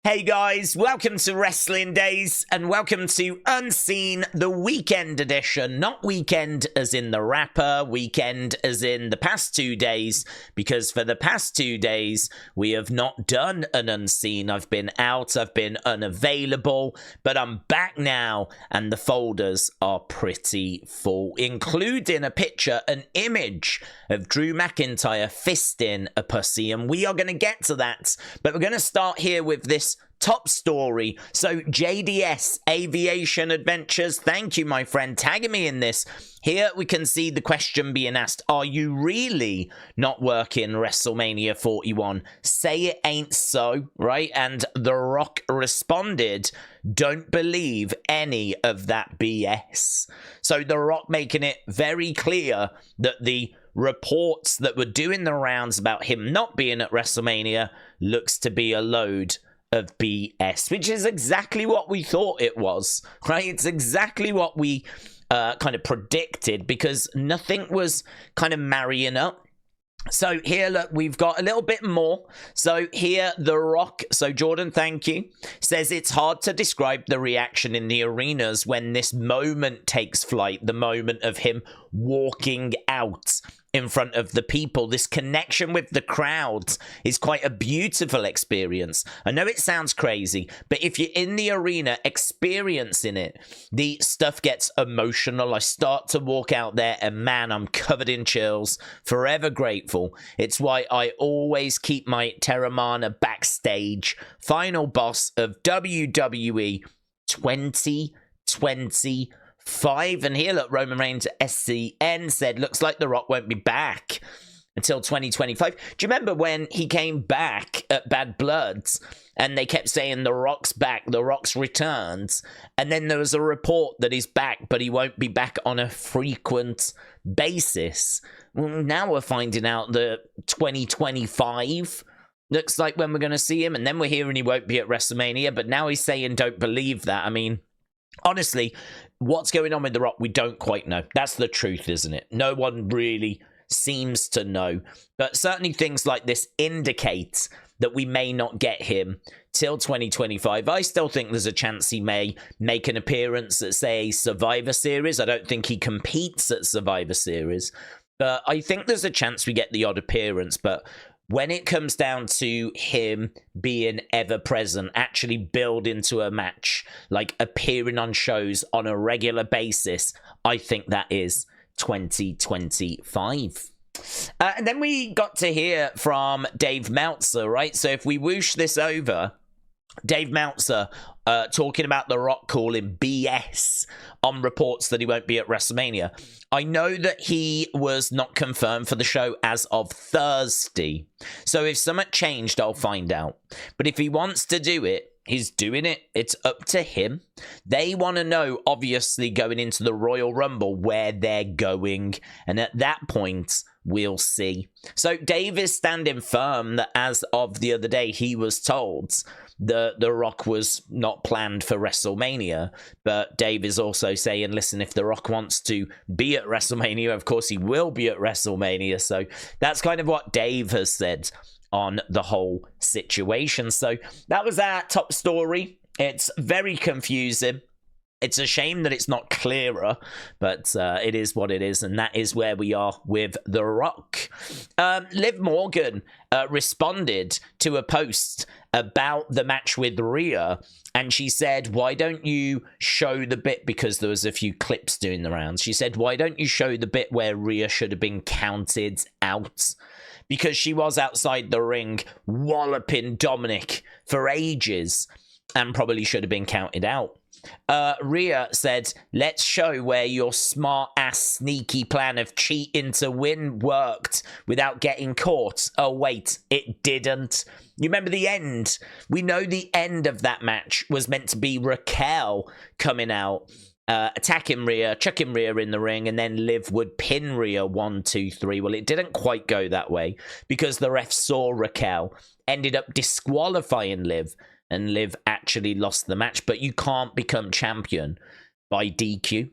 Hey guys, welcome to Wrestling Days and welcome to Unseen, the weekend edition. Not weekend as in the rapper, weekend as in the past 2 days, because for the past 2 days we have not done an Unseen. I've been out, I've been unavailable, but I'm back now and the folders are pretty full, including a picture, an image of Drew McIntyre fisting a pussy, and we are going to get to that, but we're going to start here with this top story. So JDS Aviation Adventures, thank you my friend, tagging me in this. Here we can see the question being asked, are you really not working WrestleMania 41? Say it ain't so, right? And The Rock responded, don't believe any of that BS. So The Rock making it very clear that the reports that were doing the rounds about him not being at WrestleMania looks to be a load of BS, which is exactly what we thought it was, right? It's exactly what we kind of predicted, because nothing was kind of marrying up. So here, look, we've got a little bit more. So here, The Rock, so Jordan, thank you, says it's hard to describe the reaction in the arenas when this moment takes flight, the moment of him walking out in front of the people. This connection with the crowds is quite a beautiful experience. I know it sounds crazy, but if you're in the arena experiencing it, the stuff gets emotional. I start to walk out there and man, I'm covered in chills, forever grateful. It's why I always keep my Terramana backstage. Final boss of WWE 2025. And here, look, Roman Reigns SCN said, looks like The Rock won't be back until 2025. Do you remember when he came back at Bad Bloods and they kept saying The Rock's back, The Rock's returns, and then there was a report that he's back, but he won't be back on a frequent basis? Well, now we're finding out that 2025 looks like when we're going to see him, and then we're hearing he won't be at WrestleMania, but now he's saying don't believe that. I mean, honestly, what's going on with The Rock, we don't quite know. That's the truth, isn't it? No one really seems to know. But certainly things like this indicate that we may not get him till 2025. I still think there's a chance he may make an appearance at, say, Survivor Series. I don't think he competes at Survivor Series. But I think there's a chance we get the odd appearance. But when it comes down to him being ever present, actually build into a match, like appearing on shows on a regular basis, I think that is 2025. And then we got to hear from Dave Meltzer, right? So if we whoosh this over, Dave Meltzer talking about The Rock calling BS on reports that he won't be at WrestleMania. I know that he was not confirmed for the show as of Thursday. So if something changed, I'll find out. But if he wants to do it, he's doing it. It's up to him. They want to know, obviously, going into the Royal Rumble, where they're going. And at that point, we'll see. So Dave is standing firm that as of the other day, he was told The Rock was not planned for WrestleMania, but Dave is also saying, listen, if The Rock wants to be at WrestleMania, of course he will be at WrestleMania. So that's kind of what Dave has said on the whole situation. So that was our top story. It's very confusing. It's a shame that it's not clearer, but it is what it is, and that is where we are with The Rock. Liv Morgan responded to a post about the match with Rhea, and she said, why don't you show the bit, because there was a few clips doing the rounds. She said, why don't you show the bit where Rhea should have been counted out? Because she was outside the ring walloping Dominik for ages and probably should have been counted out. Rhea said, let's show where your smart-ass sneaky plan of cheating to win worked without getting caught. Oh, wait, it didn't. You remember the end? We know the end of that match was meant to be Raquel coming out, attacking Rhea, chucking Rhea in the ring, and then Liv would pin Rhea 1, 2, 3. Well, it didn't quite go that way because the ref saw Raquel, ended up disqualifying Liv, and Liv actually lost the match. But you can't become champion by DQ.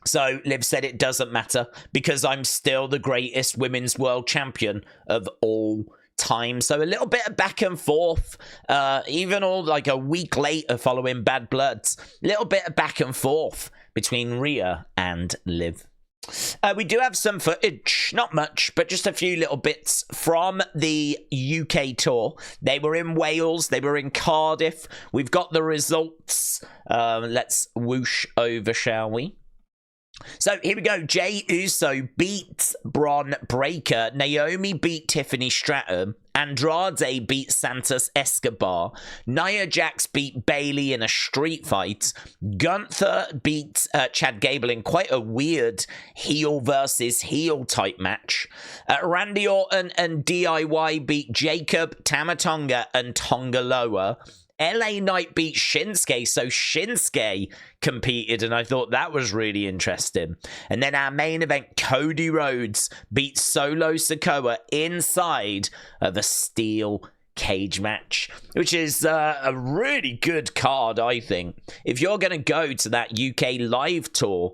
So Liv said it doesn't matter because I'm still the greatest women's world champion of all time. So a little bit of back and forth, even all like a week later following Bad Bloods, a little bit of back and forth between Rhea and Liv. We do have some footage, not much, but just a few little bits from the UK tour. They were in Wales, they were in Cardiff. We've got the results. Let's whoosh over, shall we? So here we go. Jey Uso beat Bron Breakker. Naomi beat Tiffany Stratton. Andrade beat Santos Escobar. Nia Jax beat Bayley in a street fight. Gunther beat Chad Gable in quite a weird heel versus heel type match. Randy Orton and DIY beat Jacob, Tama Tonga, and Tonga Loa. LA Knight beat Shinsuke, so Shinsuke competed, and I thought that was really interesting. And then our main event, Cody Rhodes beat Solo Sikoa inside of a steel cage match, which is a really good card, I think. If you're going to go to that UK live tour,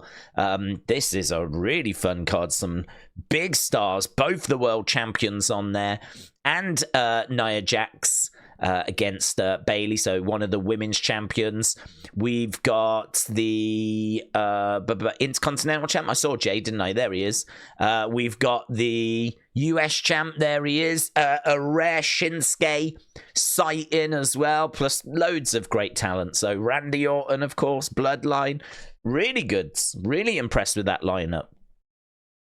this is a really fun card. Some big stars, both the world champions on there, and Nia Jax against Bayley, so one of the women's champions. We've got the Intercontinental champ. I saw Jay, didn't I? There he is. We've got the US champ. There he is. A rare Shinsuke sighting as well, plus loads of great talent. So Randy Orton, of course, Bloodline. Really good. Really impressed with that lineup.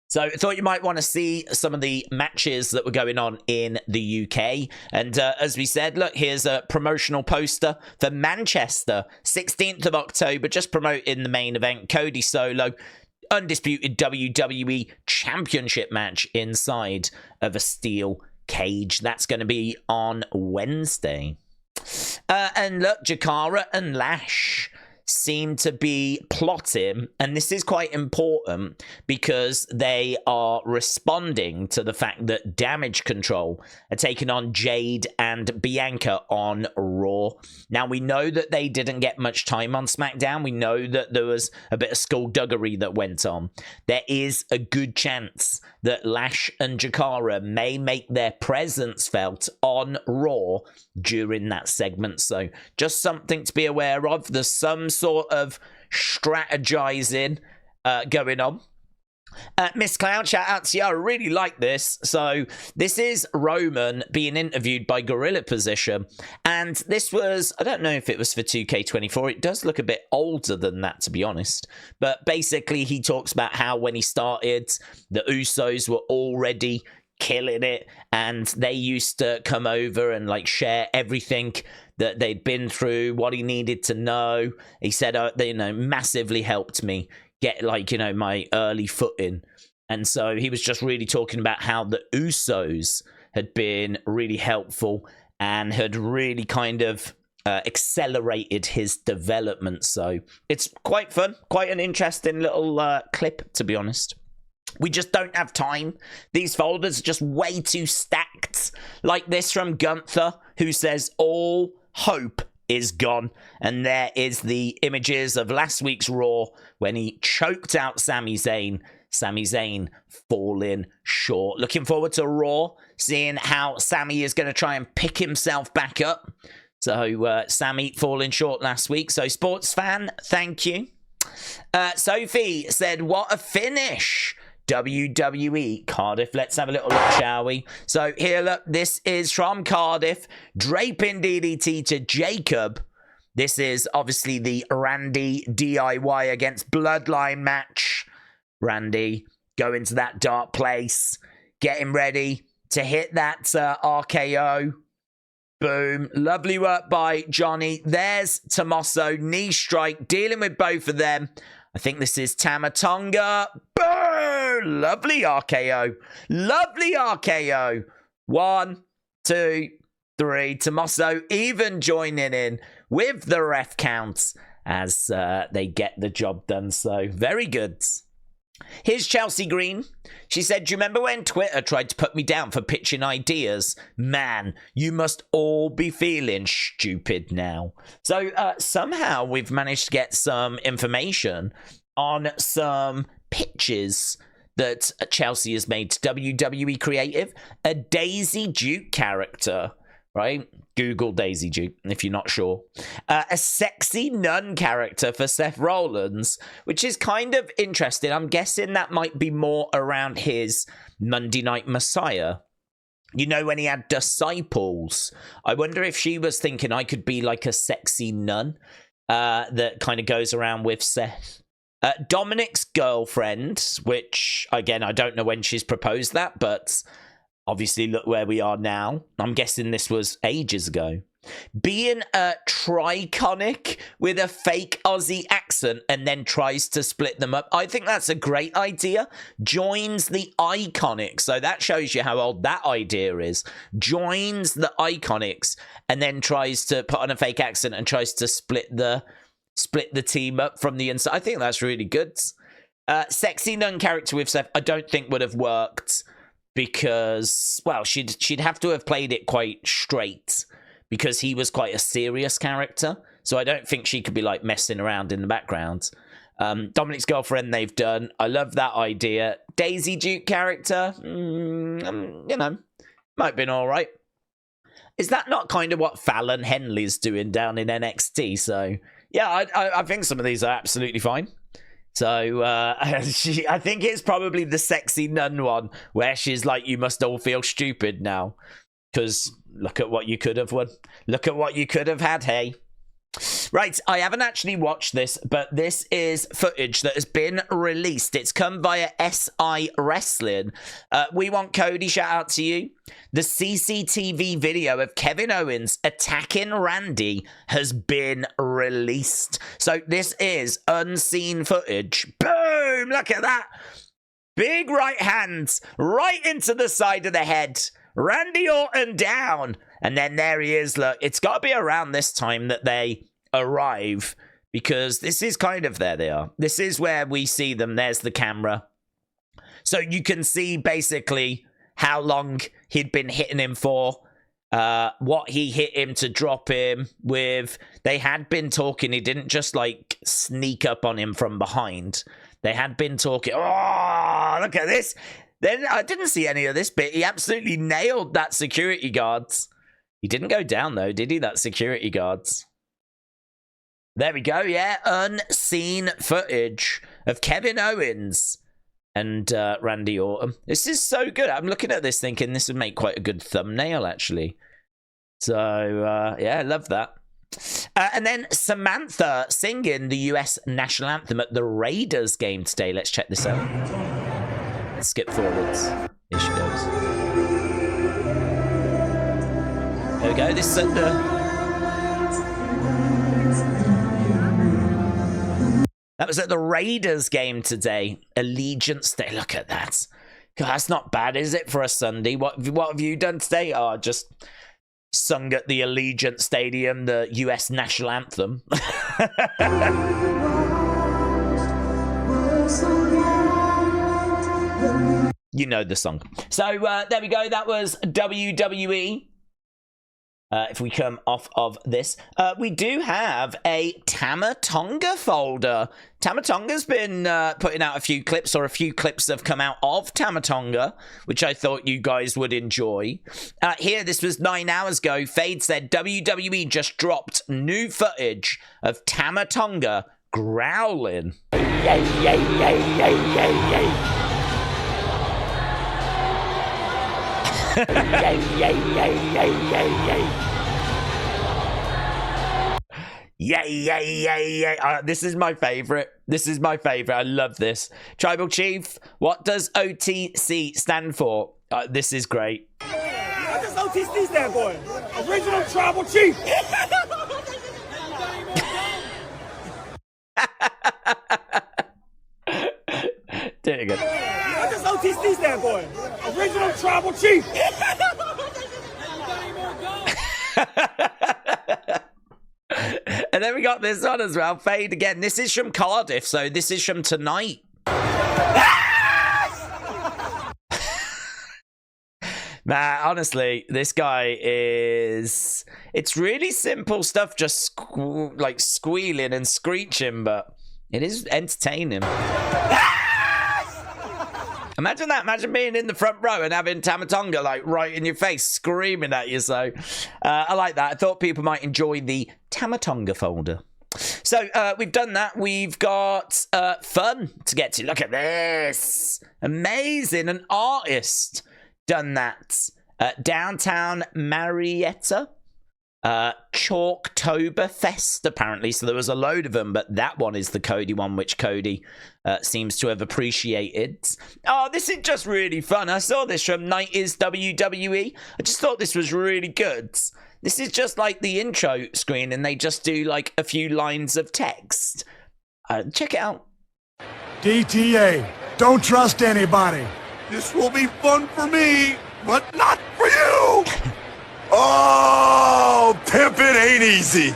So I thought you might want to see some of the matches that were going on in the UK. And as we said, look, here's a promotional poster for Manchester, 16th of October, just promoting the main event, Cody Solo, undisputed WWE Championship match inside of a steel cage. That's going to be on Wednesday. And look, Jakara and Lash seem to be plotting, and this is quite important because they are responding to the fact that Damage Control are taking on Jade and Bianca on Raw. Now, we know that they didn't get much time on SmackDown. We know that there was a bit of skullduggery that went on. There is a good chance that Lash and Jakara may make their presence felt on Raw during that segment. So just something to be aware of. There's some sort of strategizing going on. Miss Cloud, shout out to you. I really like this. So this is Roman being interviewed by Gorilla Position, and this was, I don't know if it was for 2K24. It does look a bit older than that, to be honest. But basically he talks about how when he started, the Usos were already killing it, and they used to come over and like share everything that they'd been through, what he needed to know. He said, they, massively helped me get my early footing. And so he was just really talking about how the Usos had been really helpful and had really kind of accelerated his development. So it's quite fun, quite an interesting little clip, to be honest. We just don't have time. These folders are just way too stacked. Like this from Gunther, who says, all hope is gone. And there is the images of last week's Raw when he choked out Sami Zayn. Sami Zayn falling short. Looking forward to Raw, seeing how Sami is going to try and pick himself back up. So Sami falling short last week. So sports fan, thank you. Sophie said, what a finish. WWE Cardiff. Let's have a little look, shall we? So here, look, this is from Cardiff. Draping DDT to Jacob. This is obviously the Randy DIY against Bloodline match. Randy going to that dark place, getting ready to hit that RKO. Boom. Lovely work by Johnny. There's Tommaso, knee strike, dealing with both of them. I think this is Tama Tonga. Boom! Lovely RKO. Lovely RKO. 1, 2, 3. Tommaso even joining in with the ref counts as they get the job done. So, very good. Here's Chelsea Green. She said, do you remember when Twitter tried to put me down for pitching ideas? Man, you must all be feeling stupid now. So somehow we've managed to get some information on some pitches that Chelsea has made to WWE Creative. A Daisy Duke character, right? Google Daisy Duke if you're not sure. A sexy nun character for Seth Rollins, which is kind of interesting. I'm guessing that might be more around his Monday Night Messiah. You know, when he had disciples. I wonder if she was thinking I could be like a sexy nun that kind of goes around with Seth. Dominik's girlfriend, which, again, I don't know when she's proposed that, but obviously look where we are now. I'm guessing this was ages ago. Being a triconic with a fake Aussie accent and then tries to split them up. I think that's a great idea. Joins the Iconics. So that shows you how old that idea is. Joins the Iconics and then tries to put on a fake accent and tries to split the team up from the inside. I think that's really good. Sexy nun character with Seth, I don't think would have worked because, well, she'd have to have played it quite straight, because he was quite a serious character. So I don't think she could be, like, messing around in the background. Dominik's girlfriend, they've done. I love that idea. Daisy Duke character, you know, might have been all right. Is that not kind of what Fallon Henley's doing down in NXT? So, yeah, I think some of these are absolutely fine. So, I think it's probably the sexy nun one, where she's like, you must all feel stupid now. Because look at what you could have won. Look at what you could have had, hey. Right, I haven't actually watched this, but this is footage that has been released. It's come via SI Wrestling. We Want Cody, shout out to you. The CCTV video of Kevin Owens attacking Randy has been released. So this is unseen footage. Boom! Look at that. Big right hands right into the side of the head. Randy Orton down. And then there he is. Look, it's got to be around this time that they arrive, because this is kind of, there they are. This is where we see them. There's the camera. So you can see basically how long he'd been hitting him for, what he hit him to drop him with. They had been talking. He didn't just like sneak up on him from behind. They had been talking. Oh, look at this. Then I didn't see any of this bit. He absolutely nailed that security guards. He didn't go down, though, did he, that security guards? There we go, yeah. Unseen footage of Kevin Owens and Randy Orton. This is so good. I'm looking at this thinking this would make quite a good thumbnail, actually. So, yeah, I love that. And then Samantha singing the US national anthem at the Raiders game today. Let's check this out. Let's skip forwards. Here she goes. There we go. This is at that was at the Raiders game today. Allegiance Day. Look at that. God, that's not bad, is it, for a Sunday? What have you done today? Oh, just sung at the Allegiant Stadium, the US national anthem. You know the song. So there we go. That was WWE. If we come off of this, we do have a Tama Tonga folder. Tama Tonga's been putting out a few clips, or a few clips have come out of Tama Tonga, which I thought you guys would enjoy. Here, this was 9 hours ago. Fade said WWE just dropped new footage of Tama Tonga growling. Yay, yay, yay, yay, yay, yay. Yay, yay, yay, yay, yay, yay. Yay, yay, yay, yay. This is my favorite. This is my favorite. I love this. Tribal Chief, what does OTC stand for? This is great. What does OTC stand for? Original Tribal Chief. Do it again. What does OTC stand for? Original Tribal Chief. And then we got this one as well. Fade again. This is from Cardiff, so this is from tonight. Man, honestly, this guy is... It's really simple stuff, just like squealing and screeching, but it is entertaining. Imagine that. Imagine being in the front row and having Tama Tonga like right in your face, screaming at you. So I like that. I thought people might enjoy the Tama Tonga folder. So we've done that. We've got fun to get to. Look at this. Amazing. An artist done that. Downtown Marietta. Chalktoberfest, apparently. So there was a load of them, but that one is the Cody one, which Cody seems to have appreciated. Oh, this is just really fun. I saw this from 90s WWE. I just thought this was really good. This is just like the intro screen, and they just do like a few lines of text. Check it out. DTA, don't trust anybody. This will be fun for me, but not for you! Oh, pimpin' ain't easy.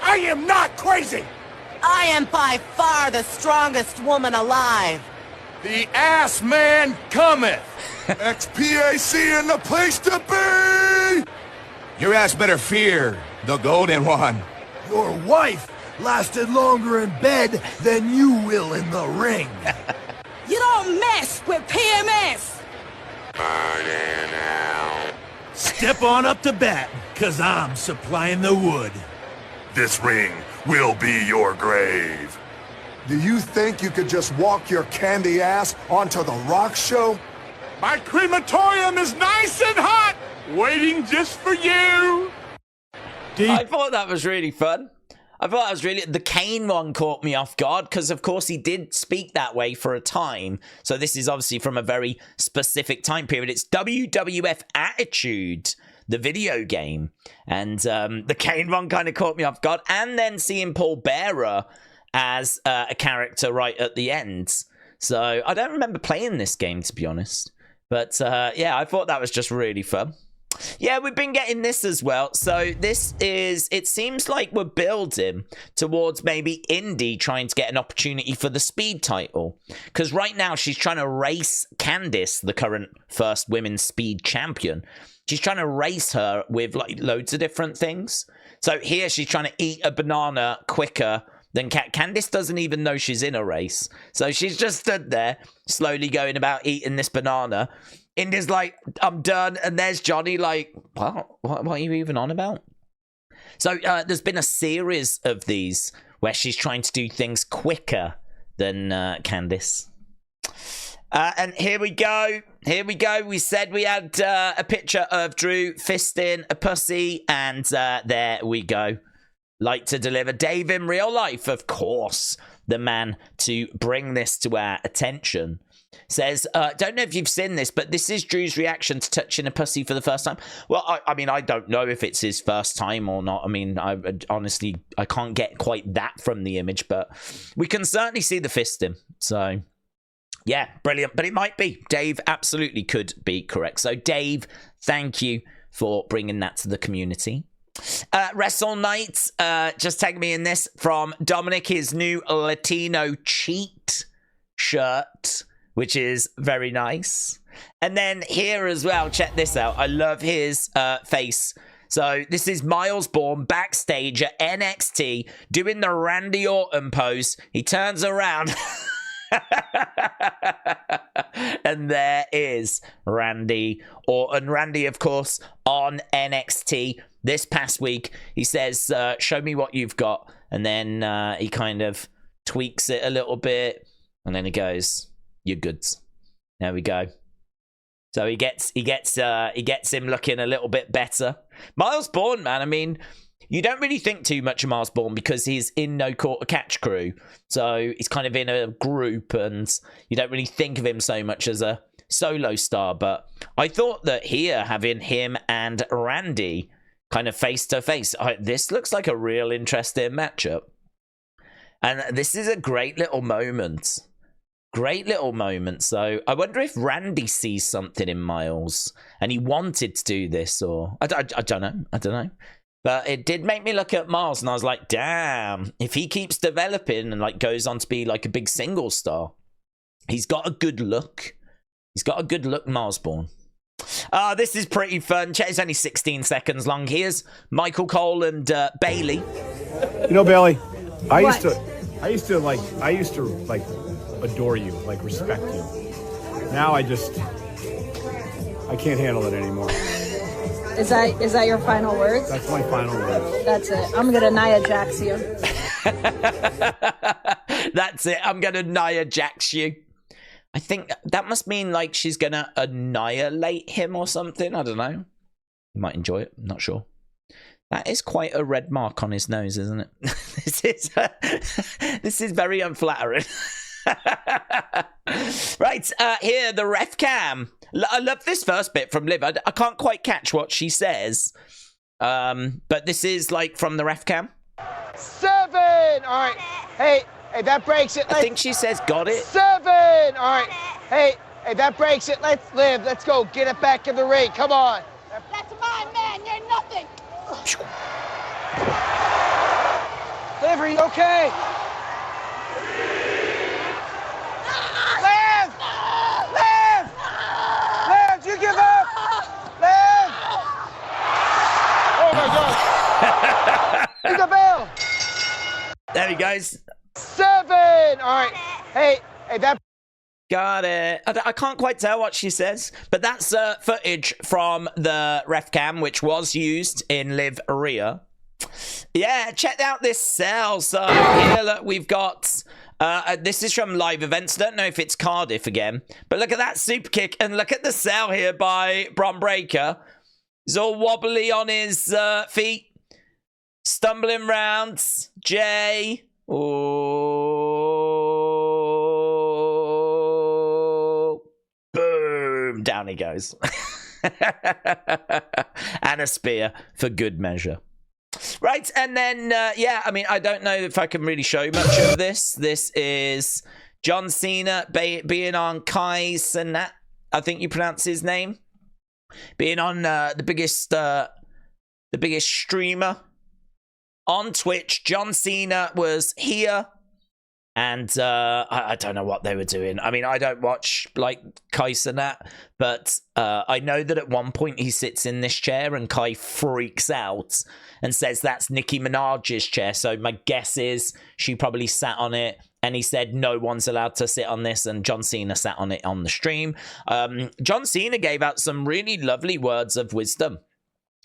I am not crazy. I am by far the strongest woman alive. The ass man cometh. XPAC in the place to be. Your ass better fear the golden one. Your wife lasted longer in bed than you will in the ring. You don't mess with PMS. Burning out. Step on up to bat, cause I'm supplying the wood. This ring will be your grave. Do you think you could just walk your candy ass onto the rock show? My crematorium is nice and hot, waiting just for you. I thought that was really fun. I thought that was really... The Kane one caught me off guard because, of course, he did speak that way for a time. So this is obviously from a very specific time period. It's WWF Attitude, the video game. And the Kane one kind of caught me off guard. And then seeing Paul Bearer as a character right at the end. So I don't remember playing this game, to be honest. But yeah, I thought that was just really fun. Yeah, we've been getting this as well. So this is, it seems like we're building towards maybe Indi trying to get an opportunity for the speed title. Because right now she's trying to race Candice, the current first women's speed champion. She's trying to race her with like loads of different things. So here she's trying to eat a banana quicker than Candice doesn't even know she's in a race. So she's just stood there slowly going about eating this banana. Indi's like, I'm done. And there's Johnny like, what are you even on about? So there's been a series of these where she's trying to do things quicker than Candice. And here we go. Here we go. We said we had a picture of Drew fisting a pussy. And there we go. Like to deliver. Dave in real life, of course, the man to bring this to our attention. Says, don't know if you've seen this, but this is Drew's reaction to touching a pussy for the first time. Well, I mean, I don't know if it's his first time or not. I mean, honestly, I can't get quite that from the image, but we can certainly see the fisting. So, yeah, brilliant. But it might be. Dave absolutely could be correct. So, Dave, thank you for bringing that to the community. Wrestle Night, just tag me in this from Dominik, his new Latino cheat shirt, which is very nice. And then here as well, check this out. I love his face. So this is Myles Borne backstage at NXT doing the Randy Orton pose. He turns around. And there is Randy Orton. Randy, of course, on NXT this past week. He says, show me what you've got. And then he kind of tweaks it a little bit. And then he goes, your goods. There we go. So he gets him looking a little bit better. Myles Borne, man, I mean, you don't really think too much of Myles Borne because he's in No Quarter Catch crew. So he's kind of in a group and you don't really think of him so much as a solo star. But I thought that here, having him and Randy kind of face to face, this looks like a real interesting matchup. And this is a great little moment. Great little moment. So I wonder if Randy sees something in Myles and he wanted to do this, or I don't know. I don't know. But it did make me look at Myles and I was like, damn, if he keeps developing and like goes on to be like a big single star, he's got a good look. He's got a good look, Myles Borne. This is pretty fun. It's only 16 seconds long. Here's Michael Cole and Bayley. You know, Bayley, I used to adore you, like respect you. Now I can't handle it anymore. Is that your final words? That's my final words. That's it. I'm gonna Nia Jax you. That's it. I'm gonna Nia Jax you. I think that must mean like she's gonna annihilate him or something. I don't know. You might enjoy it. I'm not sure. That is quite a red mark on his nose, isn't it? This is very unflattering. Right, here, the ref cam. I love this first bit from Liv. I can't quite catch what she says. But this is like from the ref cam. 7! Alright. Hey, that breaks it. I think she says got it. 7! Alright. Hey, that breaks it. Let's Liv. Let's go. Get it back in the ring. Come on. That's my man. You're nothing. Liv, are you okay? Liv! Liv! Liv, do you give up? Liv! Oh my God! Ring the bell! There he goes. 7! Alright. Hey, that... Got it. I can't quite tell what she says, but that's footage from the ref cam, which was used in Liv Rhea. Yeah, check out this cell. So here, look, we've got... this is from live events. Don't know if it's Cardiff again, but look at that super kick, and look at the cell here by Bron Breakker. He's all wobbly on his feet, stumbling round. Jey. Oh, boom! Down he goes, and a spear for good measure. Right, and then, yeah, I mean, I don't know if I can really show you much of this. This is John Cena being on Cenat, I think you pronounce his name. Being on the biggest streamer on Twitch. John Cena was here, and I don't know what they were doing. I mean, I don't watch, like, Cenat, but I know that at one point he sits in this chair and Kai freaks out and says that's Nicki Minaj's chair. So my guess is she probably sat on it, and he said no one's allowed to sit on this, and John Cena sat on it on the stream. John Cena gave out some really lovely words of wisdom.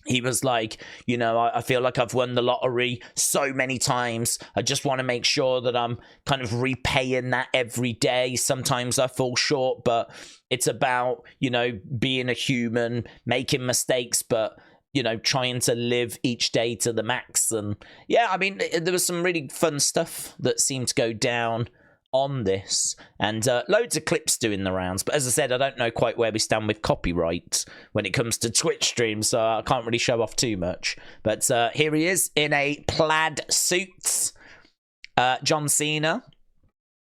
He was like, you know, I feel like I've won the lottery so many times. I just want to make sure that I'm kind of repaying that every day. Sometimes I fall short, but it's about, you know, being a human, making mistakes, but, you know, trying to live each day to the max. And yeah, I mean, there was some really fun stuff that seemed to go down on this, and loads of clips doing the rounds. But as I said, I don't know quite where we stand with copyright when it comes to Twitch streams, so I can't really show off too much. But here he is in a plaid suit, John Cena,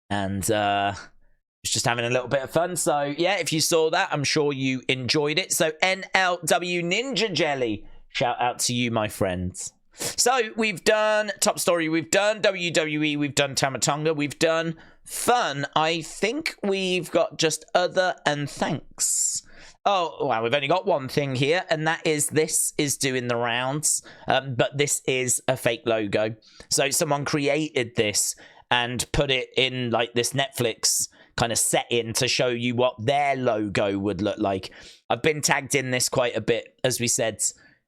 and he's just having a little bit of fun. So yeah, if you saw that, I'm sure you enjoyed it. So NLW Ninja Jelly, shout out to you, my friends. So we've done top story, we've done WWE, we've done Tama Tonga, we've done fun. I think we've got just other and thanks. Oh, wow, we've only got one thing here, and that is this is doing the rounds, but this is a fake logo. So someone created this and put it in like this Netflix kind of setting to show you what their logo would look like. I've been tagged in this quite a bit. As we said,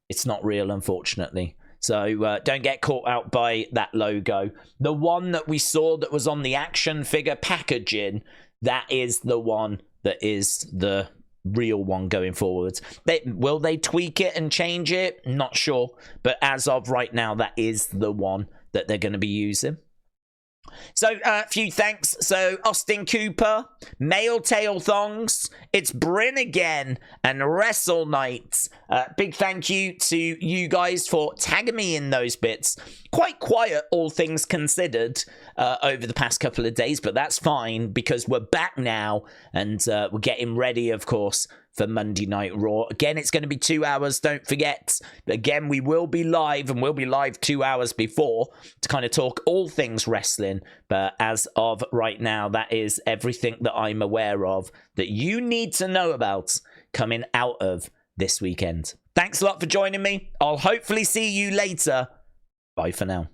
it's not real, unfortunately. So don't get caught out by that logo. The one that we saw that was on the action figure packaging, that is the one that is the real one going forward. Will they tweak it and change it? Not sure. But as of right now, that is the one that they're going to be using. So, a few thanks. So, Austin Cooper, Male Tail Thongs, It's Bryn again, and Wrestle Night. Big thank you to you guys for tagging me in those bits. Quite quiet, all things considered, over the past couple of days, but that's fine because we're back now, and we're getting ready, of course, for Monday Night Raw. Again, it's going to be 2 hours, don't forget. Again, we will be live, and we'll be live 2 hours before to kind of talk all things wrestling. But as of right now, that is everything that I'm aware of that you need to know about coming out of this weekend. Thanks a lot for joining me. I'll hopefully see you later. Bye for now.